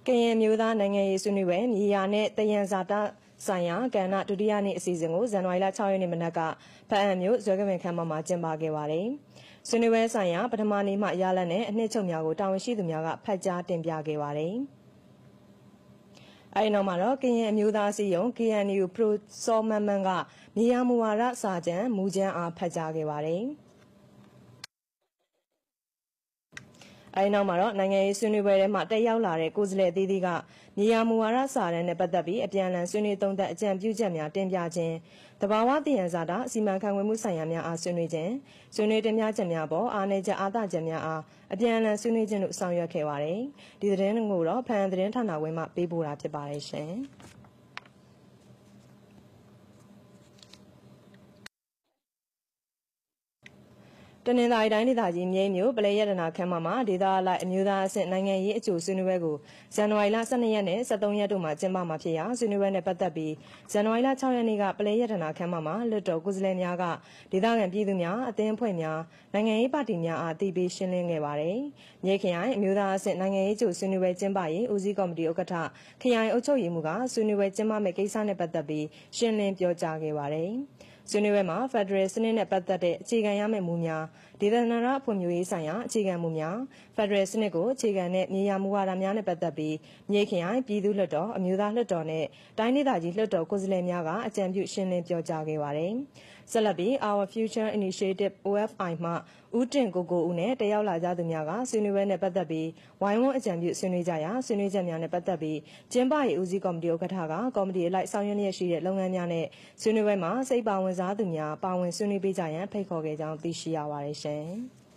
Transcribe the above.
ကရင်မျိုးသားနိုင်ငံရေးဆွေးနွေးပွဲမြေယာနဲ့တယံဇာတဆိုင်ရာကဏ္ဍဒုတိယနေ့အစီအစဉ်ကိုဇန်နဝါရီလ6ရက်နေ့မနက်ကဖအံမြို့ဇွဲကပင်ခမ်းမမှာကျင်းပခဲ့ပါတယ်။ဆွေးနွေးပွဲဆိုင်ရာပထမနေ့မှရလဒ်နဲ့အနှစ်ချုပ်များကိုတာဝန်ရှိသူများကဖတ်ကြားတင်ပြခဲ့ပါတယ်။အဲဒီနောက်မှာတော့ကရင်အမျိုးသားအစည်းအရုံး KNU ပရိုစောမန်မန်ကမြေယာမူဝါဒစာကြမ်းမူကြမ်းအားဖတ်ကြားခဲ့ပါတယ်။အဲဒီနောက်မှာတော့နိုင်ငံရေးဆွေးနွေးပွဲထဲမှာတက်ရောက်လာတဲ့ကိုယ်စားလှယ်အသီးသီးကမြေယာမူဝါဒစာတမ်းနဲ့ပတ်သက်ပြီးအပြန်အလှန်ဆွေးနွေးသုံးသပ်အကြံပြုချက်များတင်ပြခြင်းတဘာဝတယံဇာတစီမံခန့်ခွဲမှုဆိုင်ရာများအားဆွေးနွေးခြင်းဆွေးနွေးတင်ပြချက်များပေါ်အားနည်းချက်အားသာချက်များအားအပြန်အလှန်ဆွေးနွေးခြင်းတို့ဆောင်ရွက်ခဲ့ပါတယ်။ဒီသတင်းကိုတော့ဖန်သတင်းဌာနဝင်းမှပေးပို့တာဖြစ်ပါတယ်ရှင်။တနင်္သာရီတိုင်းဒေသကြီးမြိတ်မြို့ပလဲရတနာခမ်းမမှာဒေသအလိုက်အမျိုးသားအဆင့်နိုင်ငံရေးအကျိုးဆွေးနွေးပွဲကိုဇန်နဝါရီလ12ရက်နဲ့13ရက်တို့မှာကျင်းပမှာဖြစ်ရာဆွေးနွေးပွဲနဲ့ပတ်သက်ပြီးဇန်နဝါရီလ6ရက်နေ့ကပလဲရတနာခမ်းမမှာလွှတ်တော်ကိုယ်စားလှယ်များကဒေသခံပြည်သူများအသင်းအဖွဲ့များနိုင်ငံရေးပါတီများအားတည်ပြီးရှင်းလင်းခဲ့ပါတယ်။မြိတ်ခရိုင်အမျိုးသားအဆင့်နိုင်ငံရေးအကျိုးဆွေးနွေးပွဲကျင်းပရေးဦးစီးကော်မတီဥက္ကဋ္ဌခရိုင်အုပ်ချုပ်ရေးမှူးကဆွေးနွေးပွဲကျင်းပမယ့်ကိစ္စနဲ့ပတ်သက်ပြီးရှင်းလင်းပြောကြားခဲ့ပါတယ်။ဆွေးနွေးပွဲမှာဖက်ဒရယ်စနစ်နဲ့ပတ်သက်တဲ့အခြေခံရမယ့်မူများဒေသနာရဖွံ့ဖြိုးရေးဆိုင်ရာအခြေခံမူများဖက်ဒရယ်စနစ်ကိုအခြေခံတဲ့မြေယာမူဝါဒများနဲ့ပတ်သက်ပြီးမြေခရိုင်ပြည်သူ့လွှတ်တော်အမျိုးသားလွှတ်တော်နဲ့တိုင်းဒေသကြီးလွှတ်တော်ကိုယ်စားလှယ်များကအကြံပြုရှင်းလင်းပြောကြားခဲ့ပါတယ်။ဆက်လက်ပြီး Our Future Initiative OFI မှဦးတင်ကိုဦးနဲ့တက်ရောက်လာကြသူများကဆွေးနွေးပွဲနဲ့ပတ်သက်ပြီးဝိုင်းဝန်းအကြံပြုဆွေးနွေးကြရာဆွေးနွေးချက်များနဲ့ပတ်သက်ပြီးကျင်းပရေးဦးစီးကော်မတီဥက္ကဋ္ဌကကော်မတီအလိုက်ဆောင်ရွက်လျက်ရှိတဲ့လုပ်ငန်းများနဲ့ဆွေးနွေးပွဲမှာစိတ်ပါဝင်စားသူများပါဝင်ဆွေးနွေးပေးကြရန်ဖိတ်ခေါ်ခဲ့ကြောင်းသိရှိရပါတယ်ရှင်။